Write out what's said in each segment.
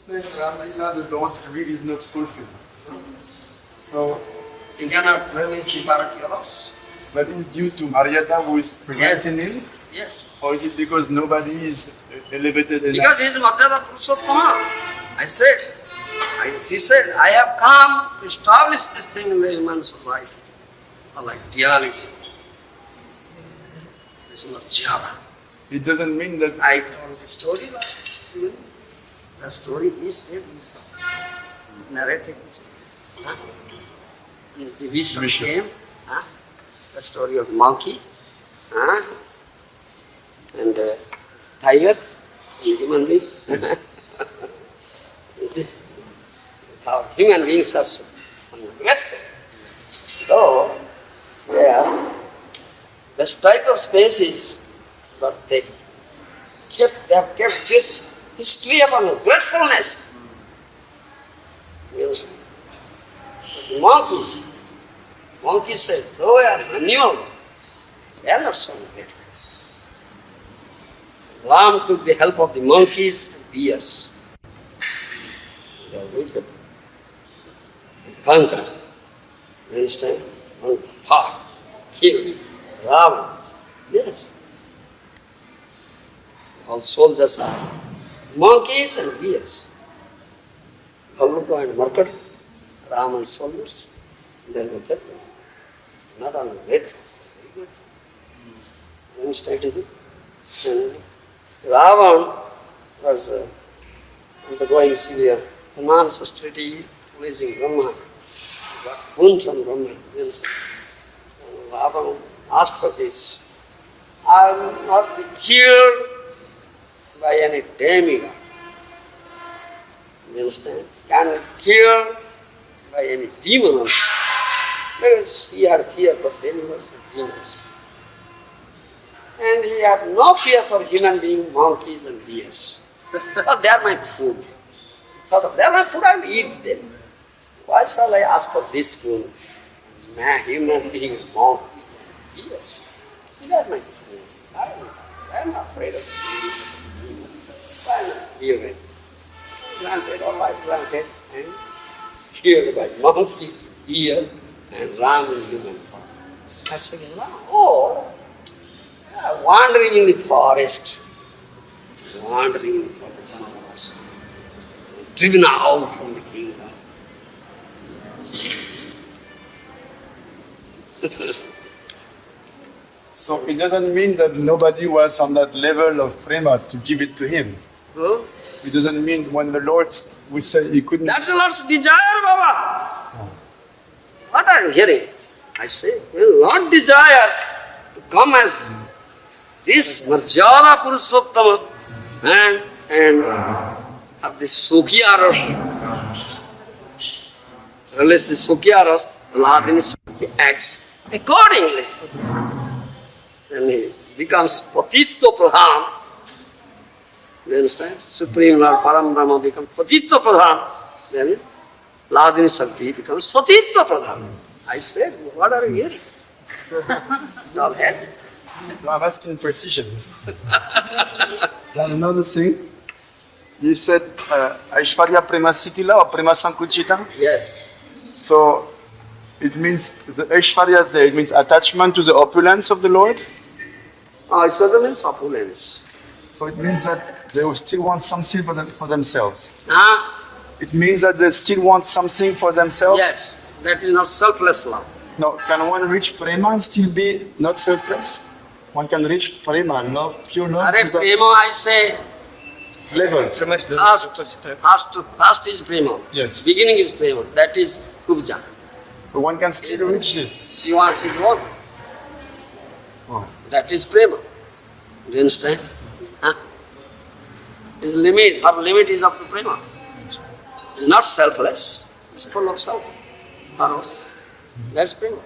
saying Adi-lila, the Lord's will is not fulfilled. So, You cannot release the paracleros. but it's due to Maryada who is preventing him? Yes. Or is it because nobody is elevated enough? Because he is Marjada Purushottama. She said, I have come to establish this thing in the human society. Like duality. This is Marjada. It doesn't mean that I told the story last week. The story is said narrated. Huh? The Vishnu came. Huh? The story of monkey. Huh? And tiger. And human being. How human beings are so ungrateful. Though this type of species, but they have kept this history of ungratefulness. Yes. The monkeys said, though they are animal, they are not so ungrateful. Ram took the help of the monkeys and bears. They are wicked. Conquered. You understand? Killed. Ram. Yes. All soldiers are monkeys and bears. Bhagavan and murdered Ram and soldiers. They were dead. Not only grateful. You understand? And Ravan was undergoing severe penance, austerity, pleasing Brahma. Got boon from Brahma. You understand? And Ravan asked for this. I will not be cured by any demigod. You understand? Cannot cure by any demon. Because he had fear for demigods and demons. And he had no fear for human beings, monkeys and bears. Oh, they are my food. He thought, they are my food, I will eat them. Why shall I ask for this food? Human beings, monkeys and bears. They are my food. I am not afraid of them. I am not human. Granted, all life granted, and scared by monkeys, bears, and Ram in human form. I said, oh, wandering in the forest, driven out from the kingdom. So it doesn't mean that nobody was on that level of prema to give it to him. Huh? It doesn't mean when the Lord, we say he couldn't. That's the Lord's desire, Baba. What are you hearing? I say, when Lord desires to come as this Marjada Purushottama and have this Sukhiyaras, release the Sukhiyaras, Lord acts accordingly. And he becomes Patitya Pradhan. You understand? Supreme Lord Param Brahma becomes Patitya Pradhan. Then Ladini Shakti becomes Satitya Pradhan. I said, what are you hearing? All head. I'm asking precisions. Then another thing, you said Aishwarya Prema Sitila or Prema Sankuchita? Yes. So it means the Aishwarya there, it means attachment to the opulence of the Lord? Aishwarya means opulence. So it means that they will still want something for themselves. Huh? It means that they still want something for themselves? Yes. That is not selfless love. No, can one reach prema and still be not selfless? One can reach prema, love, pure love. Are prema, I say, levels. first is prema. Yes. Beginning is prema. That is upja. But one can still reach this. She wants his one. Oh. That is prema. Do you understand? Huh? His limit, her limit is up to prema. It's not selfless. It's full of self. That's prema.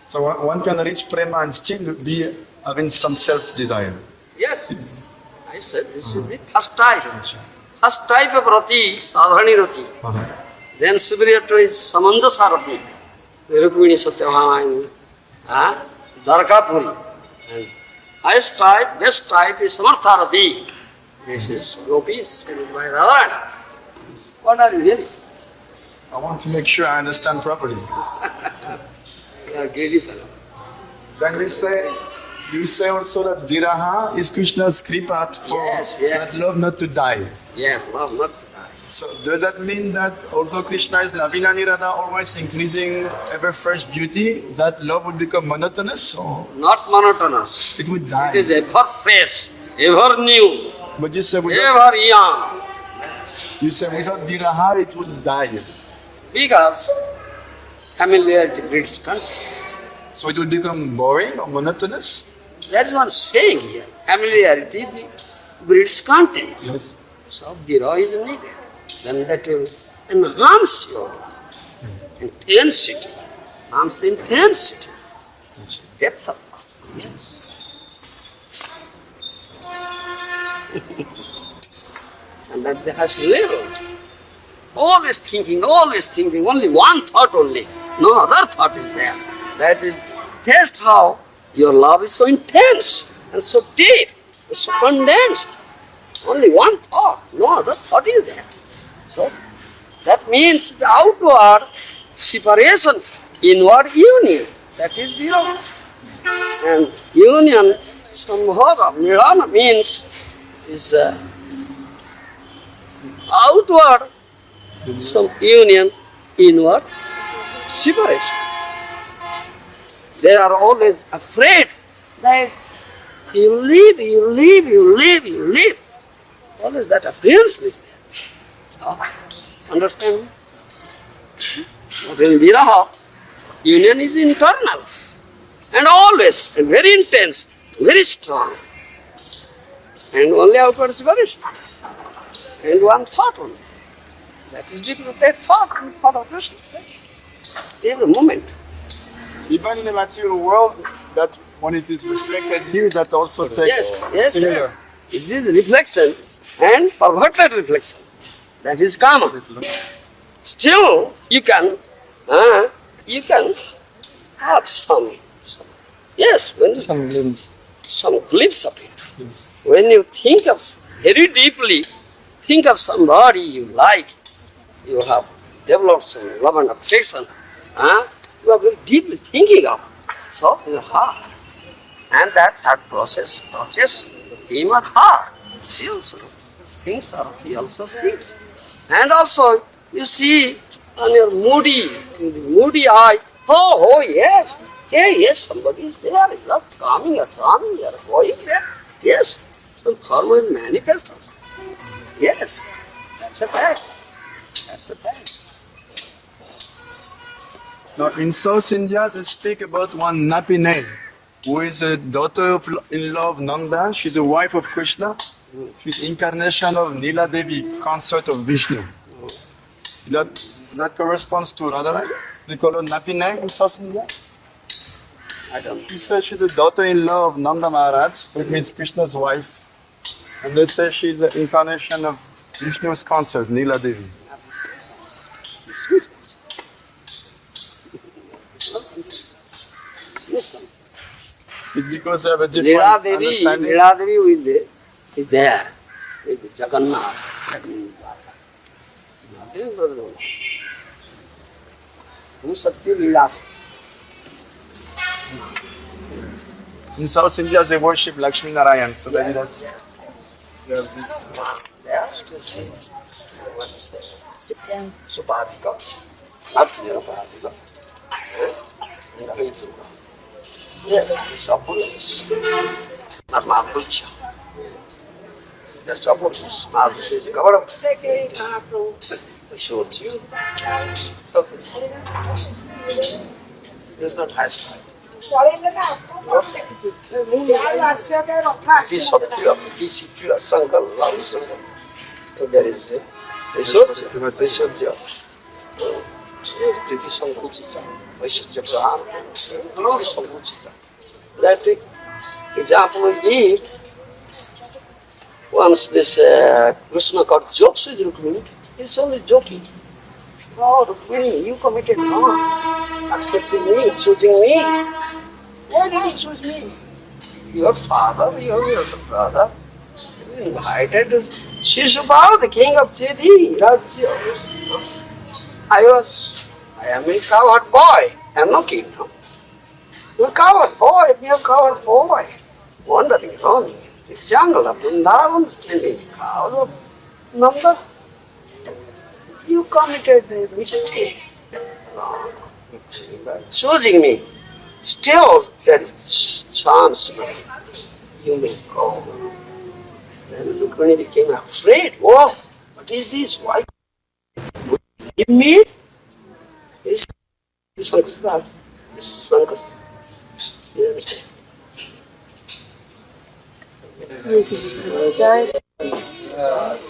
So one can reach prema and still be having some self-desire. Yes. I said this is the first type. First type of rati, sadhani rati. Then superior to is samanjasa rati. Rukmini Satyabhama, Dwarkapuri. And highest type, best type is samartha rati. This is gopis, by Radha. Yes. What are you hearing? I want to make sure I understand properly. You are greedy fellow. Then you say also that viraha is Krishna's kripa for Yes. that love not to die. Yes, love not. So does that mean that although Krishna is Navina Nirada, always increasing ever fresh beauty, that love would become monotonous or Not monotonous. it would die? It is ever fresh, ever new, But you say ever young. without viraha it would die. Because familiarity breeds contempt. So it would become boring or monotonous? That is what I'm saying here. Familiarity breeds contempt. Yes. So viraha is needed. Then that will enhance your intensity. Enhance the intensity, depth of love. Yes. And that has level. Always thinking, only one thought only. No other thought is there. That is just how your love is so intense and so deep, so condensed. Only one thought, no other thought is there. So that means the outward separation, inward union. That is viraha. And union, sambhava, nirvana means is outward some union, inward separation. They are always afraid that you leave. Always that appearance is there. So, understand? But in viraha, union is internal and always and very intense, very strong. And only outward separation. And one thought only. That is different. That thought of Krishna. Every moment. Even in the material world, that when it is reflected here, that also takes similar. Yes. It is reflection and perverted reflection. That is karma. Still, you can have some glimpse of it. Yes. When you think of very deeply, think of somebody you like, you have developed some love and affection, you are very deeply thinking of. So, in your heart. And that process touches him or her. She also thinks or he also thinks. And also, you see on your moody eye, yes, somebody is there, is just coming or going there. Yes, some karma is manifest also. Yes, that's a fact. Now, in South India, they speak about one Napinai, who is a daughter-in-law of Nanda. She's a wife of Krishna. She's incarnation of Nila Devi, consort of Vishnu. That corresponds to Radharani. They call her Napinai in South India. I don't know. She says she's a daughter-in-law of Nanda Maharaj, so it means Krishna's wife. And they say she's the incarnation of Vishnu's consort, Nila Devi. It's because they have a different understanding. Lila Devi is there with Jagannath. Who Satya Lilas? In South India, they worship Lakshmi Narayan, so maybe that's. They have this. They ask to see what is that? Supadika. Abhinirabhadika. Yes, it's opulence. Not Mahaprabhu. That's opulence. Mahaprabhu is Gaurav. I showed you. It's not high style. So there is Aishwarya, Priti Sankuchita, Aishwarya Prahana, Glory Sankuchita. That example we give, once this Krishna got jokes with Rukmini, he's only joking. Oh, Rukmini, you committed wrong, accepting me, choosing me. Why did you choose me? Your father, your brother, you invited Shishupal, the king of Siddhi, Rajya. I am a coward boy. I am no king now. I'm a coward boy, be a coward boy. Wandering around in the jungle of Vrindavan, killing cows of Nanda. You committed this mistake. Wrong. By choosing me, still there is chance you may go. Then Rukmini became afraid. Oh, what is this? Why give me? This Sankasta. This Sankasta. You understand? Jai